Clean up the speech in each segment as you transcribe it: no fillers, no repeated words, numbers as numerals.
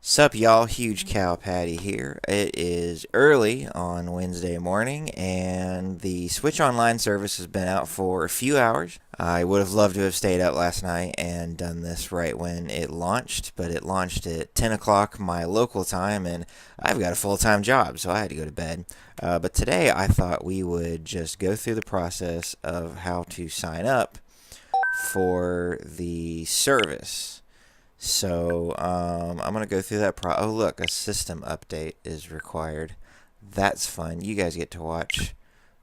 Sup, y'all? Huge Cow Patty here. It is early on Wednesday morning, and the Switch Online service has been out for a few hours. I would have loved to have stayed out last night and done this right when it launched, but it launched at 10 o'clock my local time, and I've got a full-time job, so I had to go to bed. But today I thought we would just go through the process of how to sign up for the service. So I'm going to go through that oh, look, a system update is required. That's fun. You guys get to watch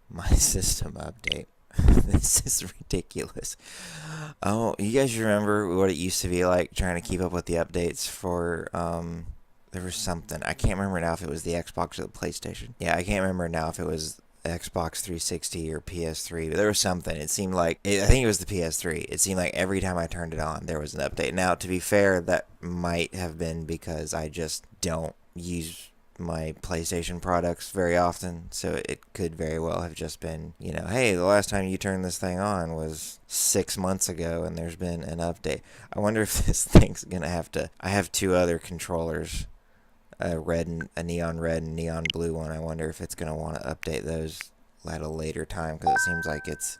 my system update. This is ridiculous. Oh, you guys remember what it used to be like trying to keep up with the updates for, there was something. I can't remember now if it was the Xbox or the PlayStation. Yeah, I can't remember now if it was Xbox 360 or PS3, but there was something. It seemed like, I think it was the PS3. It seemed like every time I turned it on, there was an update. Now, to be fair, that might have been because I just don't use my PlayStation products very often, so it could very well have just been, hey, the last time you turned this thing on was 6 months ago, and there's been an update. I wonder if this thing's gonna have to. I have two other controllers, a neon red and neon blue one. I wonder if it's going to want to update those at a later time, because it seems like it's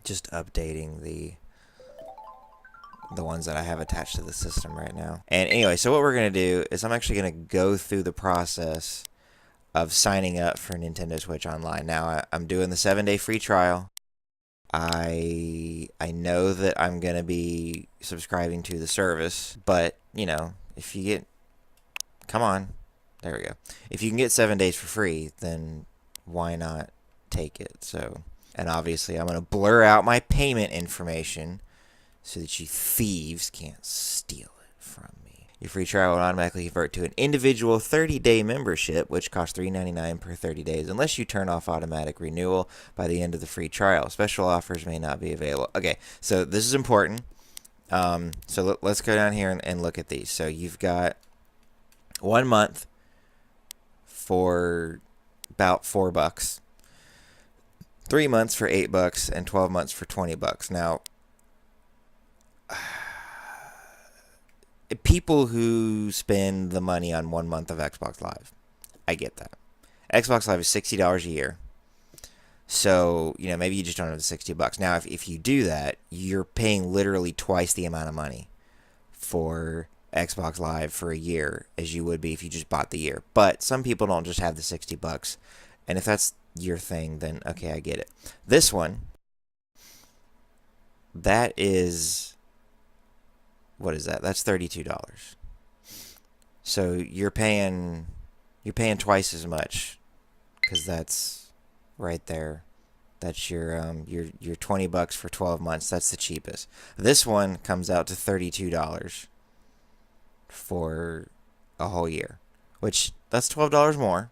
just updating the ones that I have attached to the system right now. And anyway, so what we're going to do is I'm actually going to go through the process of signing up for Nintendo Switch Online. Now, I'm doing the 7-day free trial. I know that I'm going to be subscribing to the service, but, if you get... Come on. There we go. If you can get 7 days for free, then why not take it? So, and obviously I'm going to blur out my payment information so that you thieves can't steal it from me. Your free trial will automatically convert to an individual 30-day membership, which costs $3.99 per 30 days, unless you turn off automatic renewal by the end of the free trial. Special offers may not be available. Okay, so this is important. So let's go down here and look at these. So you've got 1 month for about $4, 3 months for $8, and 12 months for $20. Now, people who spend the money on 1 month of Xbox Live, I get that. Xbox Live is $60 a year. So, maybe you just don't have the $60. Now, if you do that, you're paying literally twice the amount of money for Xbox Live for a year as you would be if you just bought the year. But some people don't just have the $60. And if that's your thing, then okay, I get it. This one, that is... What is that? That's $32. So you're paying twice as much, because that's right there. That's your $20 for 12 months. That's the cheapest. This one comes out to $32 for a whole year, which that's $12 more.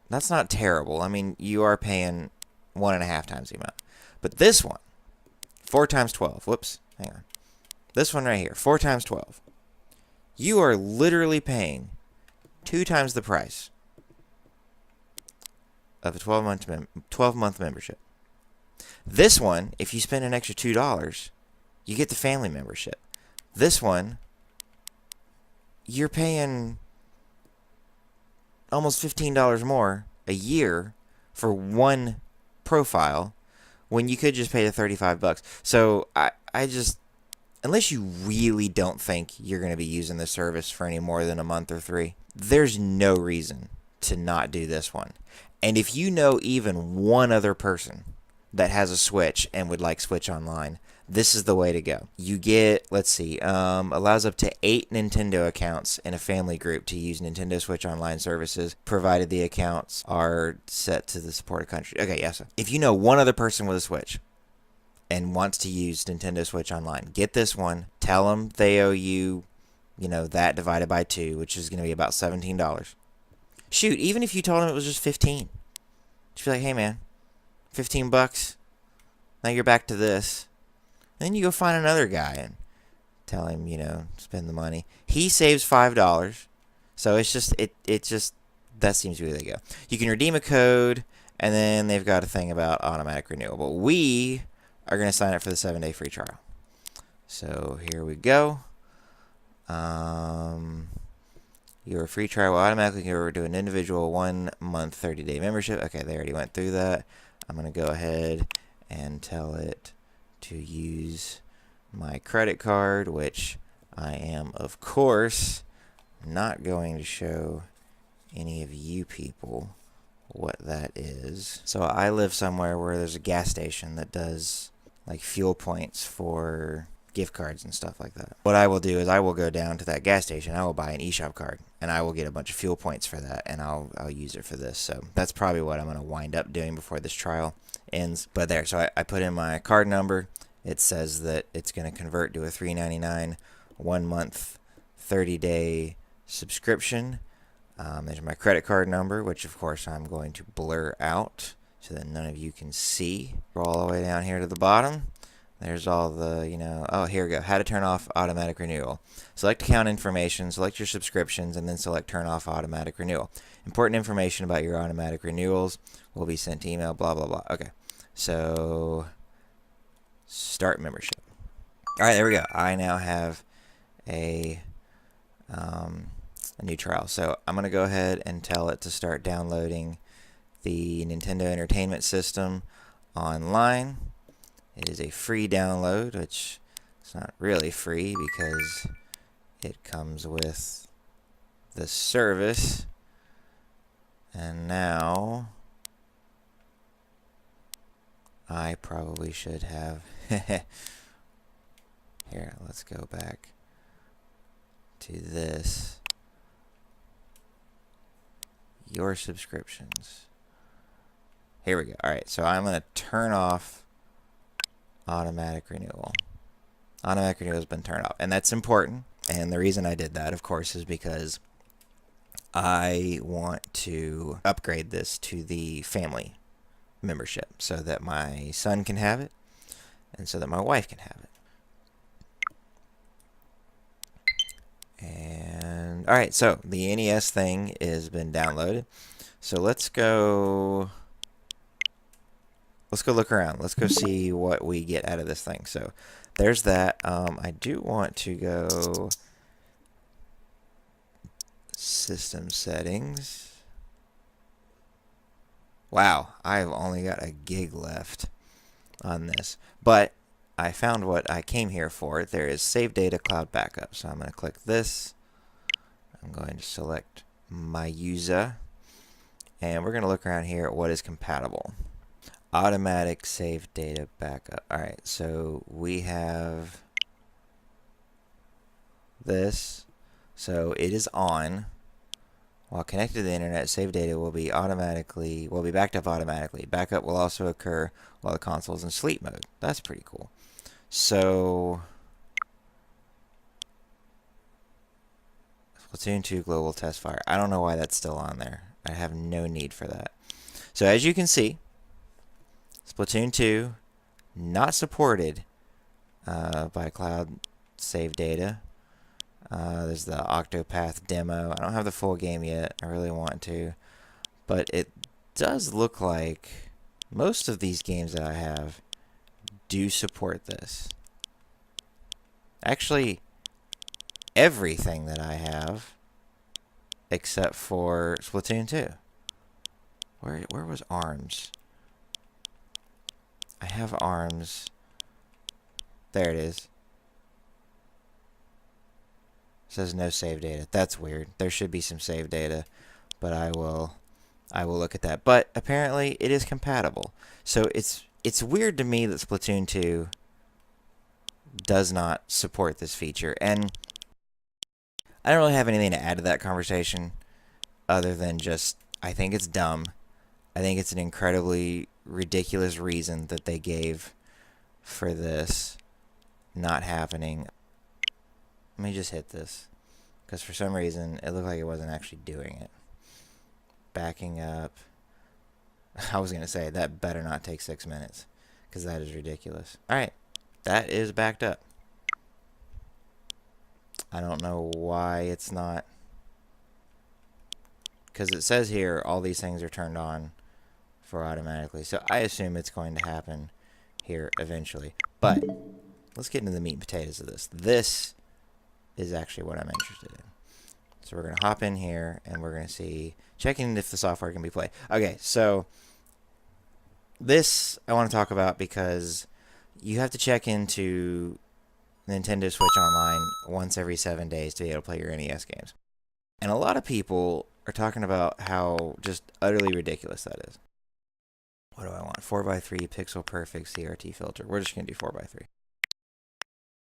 That's not terrible. I mean, you are paying 1.5 times the amount. But this one, 4 times 12. Whoops, hang on. This one right here, 4 times 12. You are literally paying 2 times the price of a 12-month membership. This one, if you spend an extra $2, you get the family membership. This one, you're paying almost $15 more a year for one profile, when you could just pay the $35. So I just... Unless you really don't think you're going to be using the service for any more than a month or 3, there's no reason to not do this one. And if you know even one other person that has a Switch and would like Switch Online, this is the way to go. You get, let's see, allows up to 8 Nintendo accounts in a family group to use Nintendo Switch Online services, provided the accounts are set to the supported country. Okay, yes. If you know one other person with a Switch and wants to use Nintendo Switch Online, get this one. Tell them they owe you, that divided by 2, which is going to be about $17. Shoot, even if you told them it was just 15, just be like, hey man, $15. Now you're back to this. And then you go find another guy and tell him, spend the money. He saves $5. So it's just, that seems to be where they go. You can redeem a code, and then they've got a thing about automatic renewal. But we are going to sign up for the 7-day free trial. So here we go. Your free trial will automatically go over to an individual 1 month 30-day membership. Okay, they already went through that. I'm going to go ahead and tell it to use my credit card, which I am, of course, not going to show any of you people what that is. So I live somewhere where there's a gas station that does like fuel points for gift cards and stuff like that. What I will do is I will go down to that gas station, I will buy an eShop card, and I will get a bunch of fuel points for that, and I'll use it for this. So that's probably what I'm going to wind up doing before this trial ends. But there, so I put in my card number. It says that it's going to convert to a $3.99 1 month 30-day subscription. There's my credit card number, which of course I'm going to blur out so that none of you can see. Roll all the way down here to the bottom. There's all the, oh, here we go. How to turn off automatic renewal. Select account information, select your subscriptions, and then select turn off automatic renewal. Important information about your automatic renewals will be sent to email, blah, blah, blah. Okay, so start membership. All right, there we go. I now have a new trial. So I'm going to go ahead and tell it to start downloading the Nintendo Entertainment System online. It is a free download, which is not really free because it comes with the service. And now I probably should have here, let's go back to this. Your subscriptions. Here we go. Alright, so I'm going to turn off automatic renewal. Automatic renewal has been turned off. And that's important. And the reason I did that, of course, is because I want to upgrade this to the family membership so that my son can have it and so that my wife can have it. And alright, so the NES thing has been downloaded. So let's go look around. Let's go see what we get out of this thing. So there's that. I do want to go system settings. Wow, I've only got a gig left on this. But I found what I came here for. There is Save Data Cloud Backup. So I'm going to click this. I'm going to select my user. And we're going to look around here at what is compatible. Automatic Save Data Backup. Alright, so we have this. So it is on. While connected to the internet, save data will be backed up automatically. Backup will also occur while the console is in sleep mode. That's pretty cool. So Splatoon 2 Global Test Fire. I don't know why that's still on there. I have no need for that. So as you can see, Splatoon 2 not supported by Cloud Save Data. There's the Octopath demo. I don't have the full game yet. I really want to. But it does look like most of these games that I have do support this. Actually, everything that I have except for Splatoon 2. Where was ARMS? I have ARMS. There it is. It says no save data. That's weird. There should be some save data, but I will look at that. But apparently it is compatible. So it's weird to me that Splatoon 2 does not support this feature, and I don't really have anything to add to that conversation other than just I think it's dumb. I think it's an incredibly ridiculous reason that they gave for this not happening. Let me just hit this, because for some reason it looked like it wasn't actually doing it. Backing up. I was going to say, that better not take 6 minutes, because that is ridiculous. Alright, that is backed up. I don't know why it's not, because it says here all these things are turned on for automatically, so I assume it's going to happen here eventually. But let's get into the meat and potatoes of this. This is actually what I'm interested in. So So we're going to hop in here, and we're going to see, checking if the software can be played. Okay, so this I want to talk about because you have to check into Nintendo Switch Online once every 7 days to be able to play your NES games. And a lot of people are talking about how just utterly ridiculous that is. What do I want? 4x3 pixel perfect CRT filter. We're just going to do 4x3.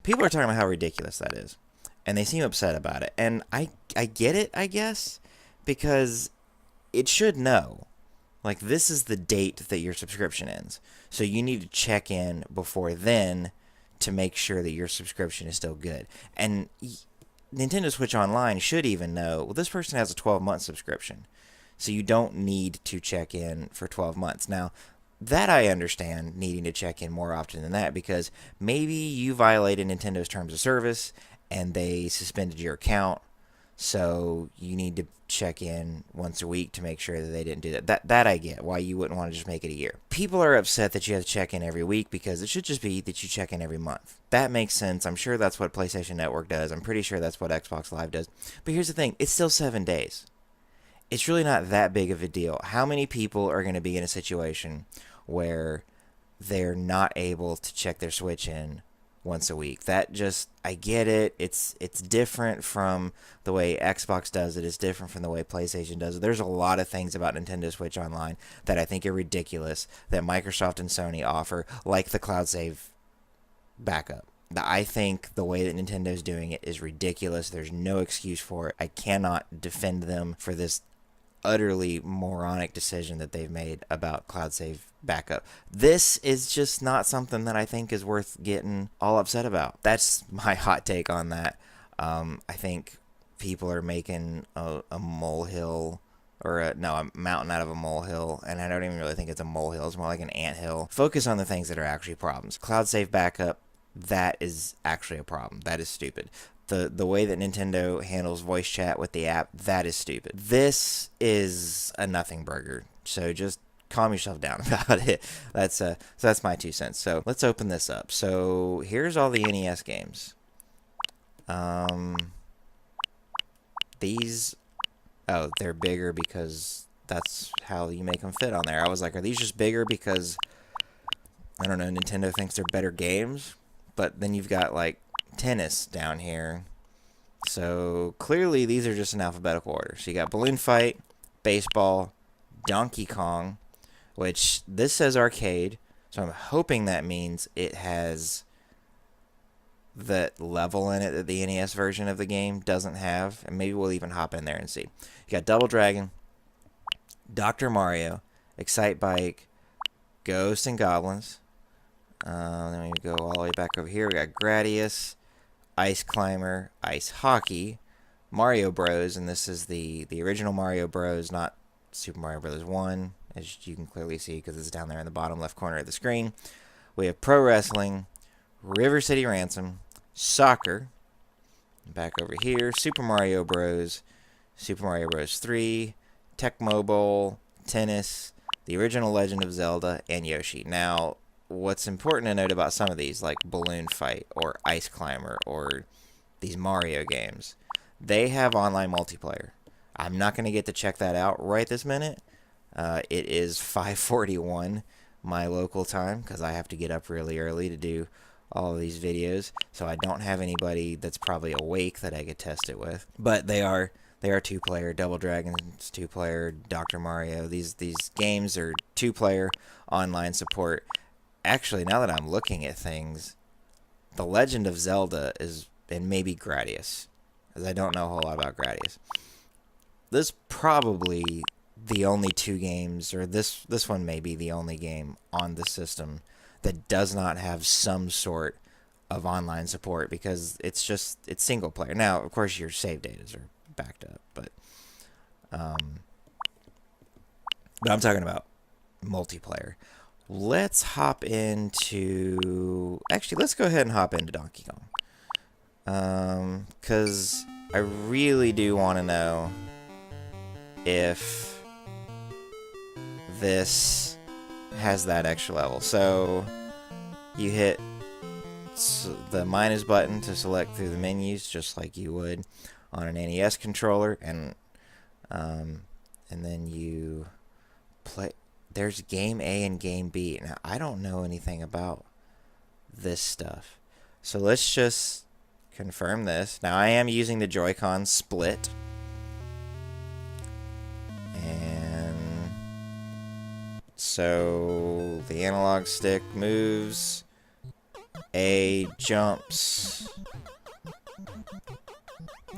People are talking about how ridiculous that is. And they seem upset about it. And I get it, I guess, because it should know. Like, this is the date that your subscription ends. So you need to check in before then to make sure that your subscription is still good. And Nintendo Switch Online should even know, well, this person has a 12-month subscription. So you don't need to check in for 12 months. Now, that I understand needing to check in more often than that, because maybe you violated Nintendo's terms of service and they suspended your account. So you need to check in once a week to make sure that they didn't do that. That I get, why you wouldn't want to just make it a year. People are upset that you have to check in every week because it should just be that you check in every month. That makes sense. I'm sure that's what PlayStation Network does. I'm pretty sure that's what Xbox Live does. But here's the thing. It's still 7 days. It's really not that big of a deal. How many people are going to be in a situation where they're not able to check their Switch in once a week? That just, I get it. It's different from the way Xbox does it. It's different from the way PlayStation does it. There's a lot of things about Nintendo Switch Online that I think are ridiculous that Microsoft and Sony offer, like the cloud save backup. I think the way that Nintendo's doing it is ridiculous. There's no excuse for it. I cannot defend them for this utterly moronic decision that they've made about cloud save backup. This is just not something that I think is worth getting all upset about. That's my hot take on that. I think people are making a molehill, or a mountain out of a molehill, and I don't even really think it's a molehill. It's more like an anthill. Focus on the things that are actually problems. Cloud save backup, that is actually a problem. That is stupid. The way that Nintendo handles voice chat with the app, that is stupid. This is a nothing burger. So just calm yourself down about it. So that's my 2 cents. So let's open this up. So here's all the NES games. These, oh, they're bigger because that's how you make them fit on there. I was like, are these just bigger because, I don't know, Nintendo thinks they're better games? But then you've got like tennis down here. So clearly these are just in alphabetical order. So you got Balloon Fight, Baseball, Donkey Kong, which this says arcade. So I'm hoping that means it has that level in it that the NES version of the game doesn't have. And maybe we'll even hop in there and see. You got Double Dragon, Dr. Mario, Excite Bike, Ghosts and Goblins. Then we go all the way back over here. We got Gradius, Ice Climber, Ice Hockey, Mario Bros. And this is the original Mario Bros., not Super Mario Bros. 1, as you can clearly see because it's down there in the bottom left corner of the screen. We have Pro Wrestling, River City Ransom, Soccer, back over here, Super Mario Bros., Super Mario Bros. 3, Tecmo Bowl, Tennis, the original Legend of Zelda, and Yoshi. Now, what's important to note about some of these, like Balloon Fight or Ice Climber or these Mario games, they have online multiplayer. I'm not going to get to check that out right this minute. It is 5:41 my local time because I have to get up really early to do all of these videos, so I don't have anybody that's probably awake that I could test it with. But they are 2-player. Double Dragon's 2-player. Dr. Mario. These games are 2-player online support. Actually, now that I'm looking at things, The Legend of Zelda is, and maybe Gradius, as I don't know a whole lot about Gradius. This probably the only 2 games, or this one may be the only game on the system that does not have some sort of online support, because it's single player. Now, of course, your save datas are backed up, but I'm talking about multiplayer. Let's hop into... Actually, let's go ahead and hop into Donkey Kong. Because I really do want to know if this has that extra level. So, you hit the minus button to select through the menus, just like you would on an NES controller, and then you play. There's game A and game B. Now I don't know anything about this stuff, so let's just confirm this. Now I am using the Joy-Con split, and so the analog stick moves, A jumps.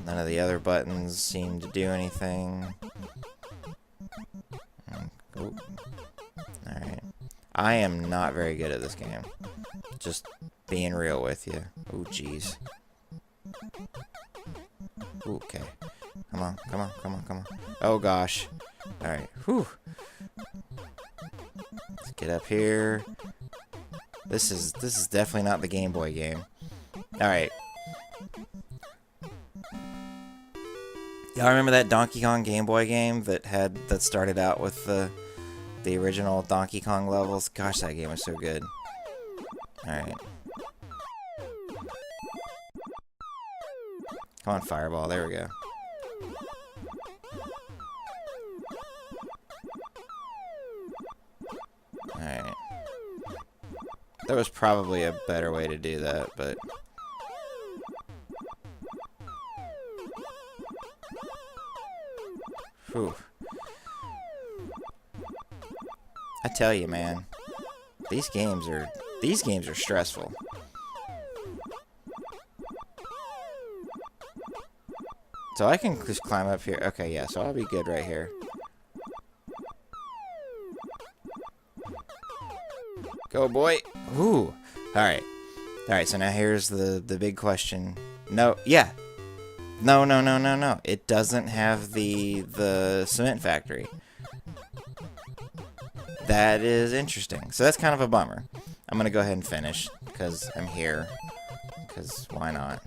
None of the other buttons seem to do anything. Alright. I am not very good at this game. Just being real with you. Oh, jeez. Okay. Come on, come on, come on, come on. Oh, gosh. Alright. Whew. Let's get up here. This is definitely not the Game Boy game. Alright. Y'all remember that Donkey Kong Game Boy game that started out with the original Donkey Kong levels? Gosh, that game was so good. Alright. Come on, Fireball. There we go. Alright. There was probably a better way to do that, but... Whew. I tell you, man, these games are stressful. So I can just climb up here. Okay, yeah, so I'll be good right here. Go, boy. Ooh. Alright. Alright, so now here's the big question. No, yeah. No. It doesn't have the cement factory. That is interesting. So that's kind of a bummer. I'm going to go ahead and finish, because I'm here. Because why not?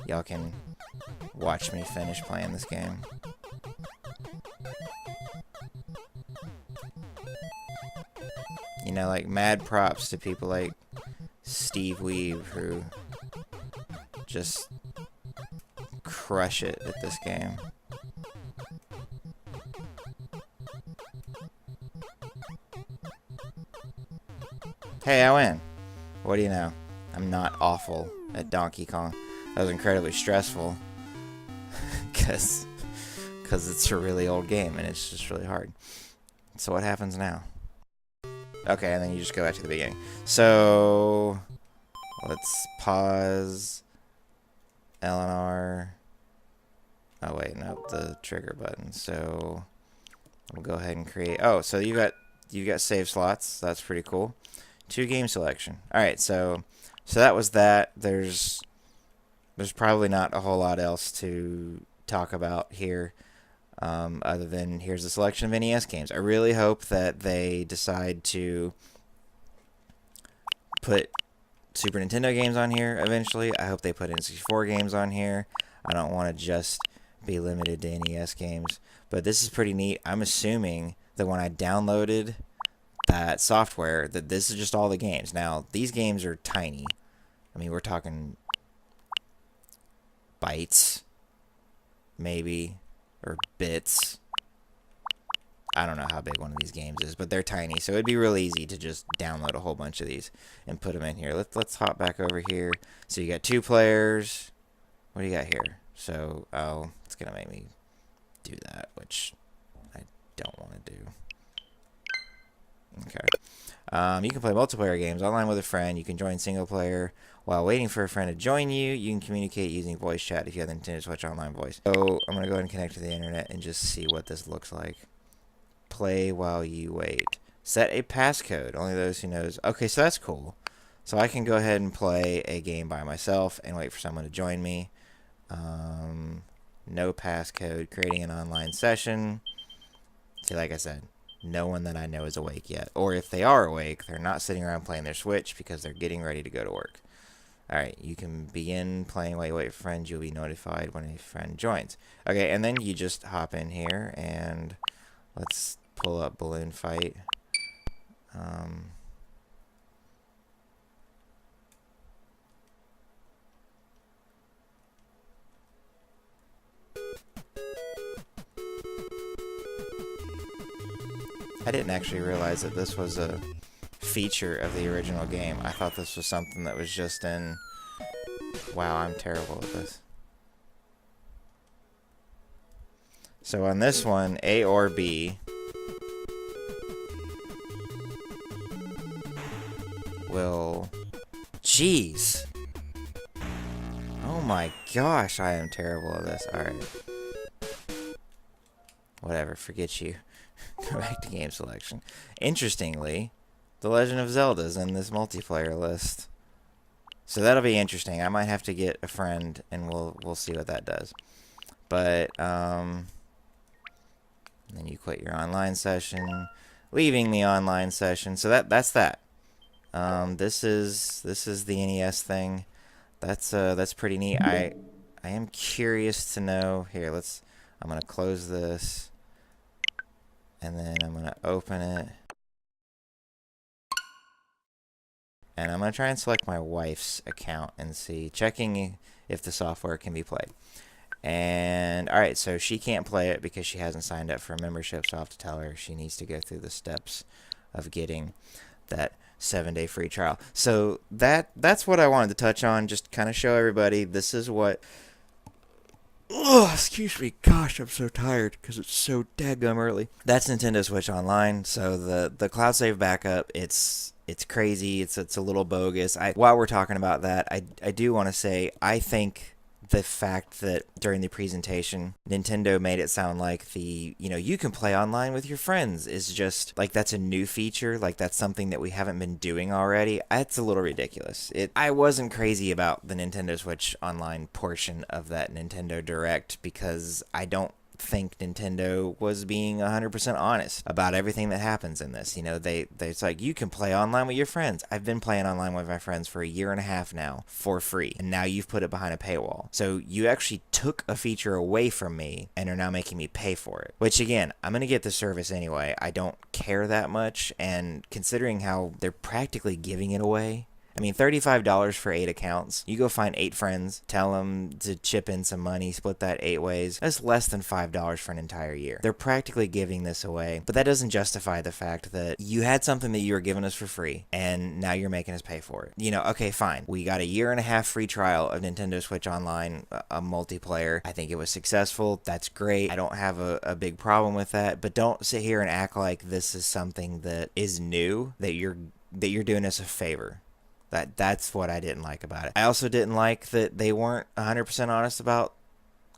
Y'all can watch me finish playing this game. You know, like, mad props to people like Steve Weave, who just crush it at this game. Hey, I win. What do you know? I'm not awful at Donkey Kong. That was incredibly stressful. Because it's a really old game and it's just really hard. So what happens now? Okay, and then you just go back to the beginning. So let's pause. L and R. Oh wait, no, the trigger button. So we'll go ahead and create. Oh, so you got save slots. That's pretty cool. 2 game selection. All right, so that was that. There's probably not a whole lot else to talk about here, other than here's a selection of NES games. I really hope that they decide to put Super Nintendo games on here eventually. I hope they put N64 games on here. I don't want to just be limited to NES games. But this is pretty neat. I'm assuming that when I downloaded that software, that this is just all the games. Now, these games are tiny. I mean, we're talking bytes, maybe, or bits. I don't know how big one of these games is, but they're tiny, so it'd be real easy to just download a whole bunch of these and put them in here. Let's hop back over here. So you got 2 players. What do you got here? So, oh, it's gonna make me do that, which I don't want to do. Okay. You can play multiplayer games online with a friend. You can join single player. While waiting for a friend to join you, you can communicate using voice chat if you have the Nintendo Switch Online voice. So I'm going to go ahead and connect to the internet and just see what this looks like. Play while you wait. Set a passcode. Only those who knows. Okay, so that's cool. So I can go ahead and play a game by myself and wait for someone to join me. No passcode. Creating an online session. See, like I said, no one that I know is awake yet. Or if they are awake, they're not sitting around playing their Switch because they're getting ready to go to work. Alright, you can begin playing while you wait for friends. You'll be notified when a friend joins. Okay, and then you just hop in here and let's pull up Balloon Fight. I I didn't actually realize that this was a feature of the original game. I thought this was something that was just in... Wow, I'm terrible at this. So on this one, A or B will... Jeez! Oh my gosh, I am terrible at this. Alright. Whatever, forget you. Go back to game selection. Interestingly, The Legend of Zelda is in this multiplayer list. So that'll be interesting. I might have to get a friend and we'll see what that does. But then you quit your online session, leaving the online session. So that's that. This is the NES thing. That's pretty neat. I am curious to know. Here, I'm gonna close this, and then I'm gonna open it, and I'm gonna try and select my wife's account and see, checking if the software can be played. And alright, so she can't play it because she hasn't signed up for a membership, so I'll have to tell her she needs to go through the steps of getting that 7-day free trial. So that's what I wanted to touch on, just kind of show everybody this is what... Oh, excuse me. Gosh, I'm so tired because it's so daggum early. That's Nintendo Switch Online. So the cloud save backup, it's crazy. It's a little bogus. While we're talking about that, I do want to say I think the fact that during the presentation Nintendo made it sound like you can play online with your friends is just like that's a new feature, like that's something that we haven't been doing already. That's a little ridiculous. I wasn't crazy about the Nintendo Switch Online portion of that Nintendo Direct because I don't think Nintendo was being 100% honest about everything that happens in this. It's like, you can play online with your friends. I've been playing online with my friends for 1.5 years now for free, and now you've put it behind a paywall. So you actually took a feature away from me and are now making me pay for it, which again, I'm gonna get the service anyway. I don't care that much, and considering how they're practically giving it away, I mean, $35 for 8 accounts. You go find 8 friends, tell them to chip in some money, split that 8 ways. That's less than $5 for an entire year. They're practically giving this away, but that doesn't justify the fact that you had something that you were giving us for free, and now you're making us pay for it. Okay, fine. We got a 1.5 year free trial of Nintendo Switch Online, a multiplayer. I think it was successful. That's great. I don't have a big problem with that, but don't sit here and act like this is something that is new, that you're doing us a favor. That's what I didn't like about it. I also didn't like that they weren't 100% honest about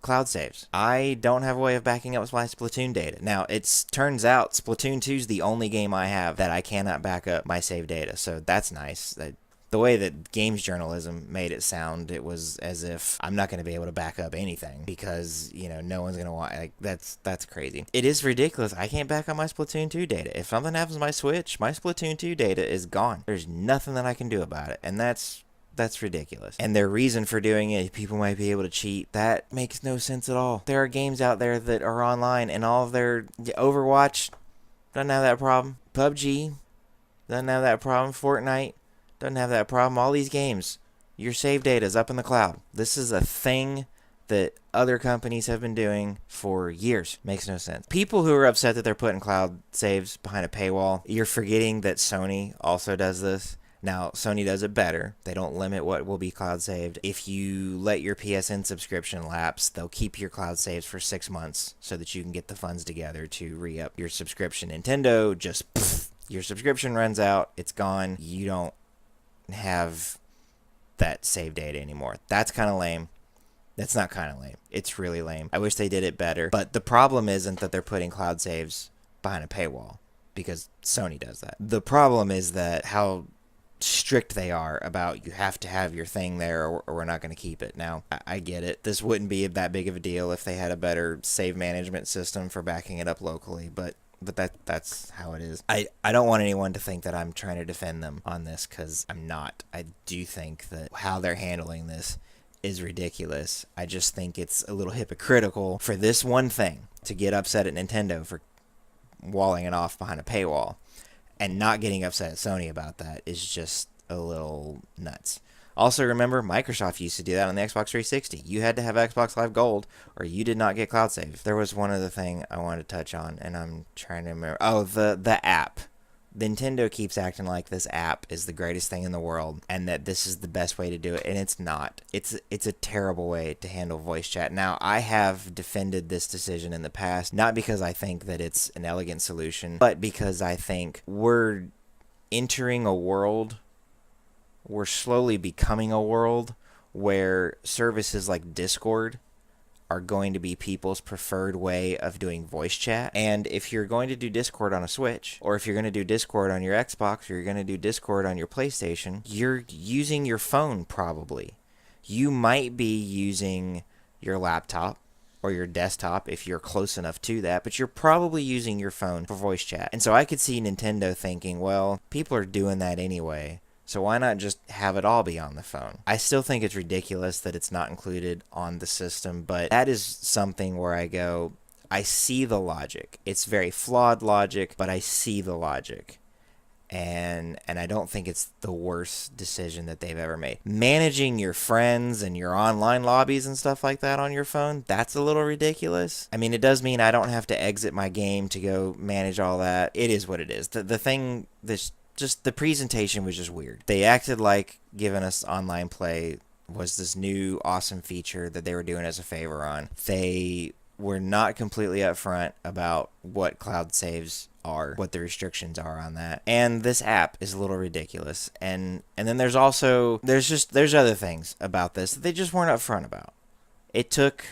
cloud saves. I don't have a way of backing up my Splatoon data. Now, it turns out Splatoon 2 is the only game I have that I cannot back up my save data, so that's nice. The way that games journalism made it sound, it was as if I'm not going to be able to back up anything because, no one's going to want... that's crazy. It is ridiculous. I can't back up my Splatoon 2 data. If something happens to my Switch, my Splatoon 2 data is gone. There's nothing that I can do about it, and that's ridiculous. And their reason for doing it, people might be able to cheat. That makes no sense at all. There are games out there that are online, and all of their... Overwatch doesn't have that problem. PUBG doesn't have that problem. Fortnite doesn't have that problem. All these games, your save data is up in the cloud. This is a thing that other companies have been doing for years. Makes no sense. People who are upset that they're putting cloud saves behind a paywall, you're forgetting that Sony also does this. Now, Sony does it better. They don't limit what will be cloud saved. If you let your PSN subscription lapse, they'll keep your cloud saves for 6 months so that you can get the funds together to re-up your subscription. Nintendo just, your subscription runs out, it's gone. You don't have that save data anymore. That's kind of lame. That's not kind of lame. It's really lame. I wish they did it better. But the problem isn't that they're putting cloud saves behind a paywall because Sony does that. The problem is that how strict they are about you have to have your thing there or we're not going to keep it. Now, I get it. This wouldn't be that big of a deal if they had a better save management system for backing it up locally, but that's how it is. I don't want anyone to think that I'm trying to defend them on this because I'm not. I do think that how they're handling this is ridiculous. I just think it's a little hypocritical for this one thing to get upset at Nintendo for walling it off behind a paywall, and not getting upset at Sony about that is just a little nuts. Also, remember, Microsoft used to do that on the Xbox 360. You had to have Xbox Live Gold, or you did not get cloud save. There was one other thing I wanted to touch on, and I'm trying to remember. Oh, the app. Nintendo keeps acting like this app is the greatest thing in the world, and that this is the best way to do it, and it's not. It's a terrible way to handle voice chat. Now, I have defended this decision in the past, not because I think that it's an elegant solution, but because I think we're entering a world, we're slowly becoming a world where services like Discord are going to be people's preferred way of doing voice chat. And if you're going to do Discord on a Switch, or if you're going to do Discord on your Xbox, or you're going to do Discord on your PlayStation, you're using your phone probably. You might be using your laptop or your desktop if you're close enough to that, but you're probably using your phone for voice chat. And so I could see Nintendo thinking, well, people are doing that anyway, so why not just have it all be on the phone? I still think it's ridiculous that it's not included on the system, but that is something where I go, I see the logic. It's very flawed logic, but I see the logic. And I don't think it's the worst decision that they've ever made. Managing your friends and your online lobbies and stuff like that on your phone, that's a little ridiculous. I mean, it does mean I don't have to exit my game to go manage all that. It is what it is. The thing that's just the presentation was just weird. They acted like giving us online play was this new awesome feature that they were doing us a favor on. They were not completely upfront about what cloud saves are, what the restrictions are on that. And this app is a little ridiculous. And then there's other things about this that they just weren't upfront about. It took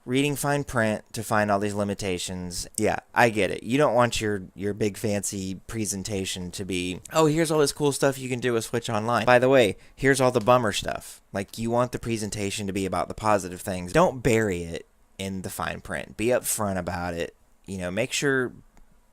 reading fine print to find all these limitations. Yeah, I get it. You don't want your big fancy presentation to be, oh, here's all this cool stuff you can do with Switch Online. By the way, here's all the bummer stuff. Like, you want the presentation to be about the positive things. Don't bury it in the fine print. Be upfront about it. You know, make sure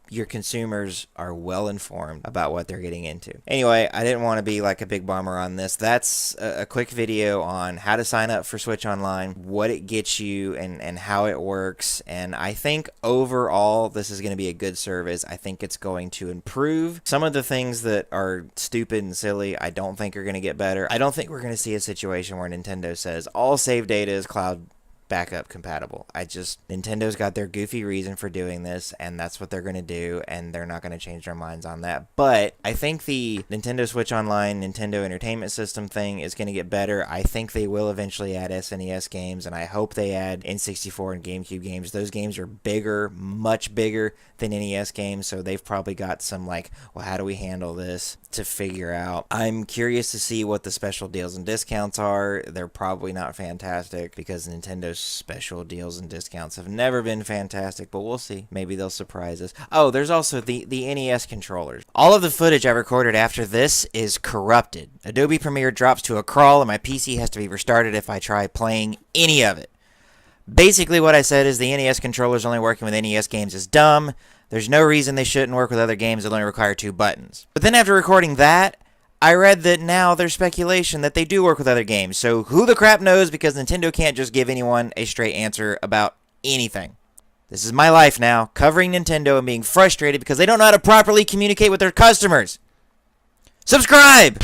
your consumers are well informed about what they're getting into. Anyway, I didn't want to be like a big bummer on this. That's a quick video on how to sign up for Switch Online, what it gets you, and how it works. And I think overall this is going to be a good service. I think it's going to improve. Some of the things that are stupid and silly I don't think are going to get better. I don't think we're going to see a situation where Nintendo says all save data is cloud backup compatible. Nintendo's got their goofy reason for doing this, and that's what they're going to do, and they're not going to change their minds on that. But I think the Nintendo Switch Online, Nintendo Entertainment System thing is going to get better. I think they will eventually add SNES games, and I hope they add N64 and GameCube games. Those games are bigger, much bigger than NES games, so they've probably got some, like, well, how do we handle this to figure out. I'm curious to see what the special deals and discounts are. They're probably not fantastic because Nintendo's special deals and discounts have never been fantastic, but we'll see. Maybe they'll surprise us. Oh, there's also the NES controllers. All of the footage I recorded after this is corrupted. Adobe Premiere drops to a crawl and my PC has to be restarted if I try playing any of it. Basically what I said is the NES controllers only working with NES games is dumb. There's no reason they shouldn't work with other games that only require 2 buttons. But then after recording that, I read that now there's speculation that they do work with other games. So who the crap knows, because Nintendo can't just give anyone a straight answer about anything. This is my life now, covering Nintendo and being frustrated because they don't know how to properly communicate with their customers. Subscribe!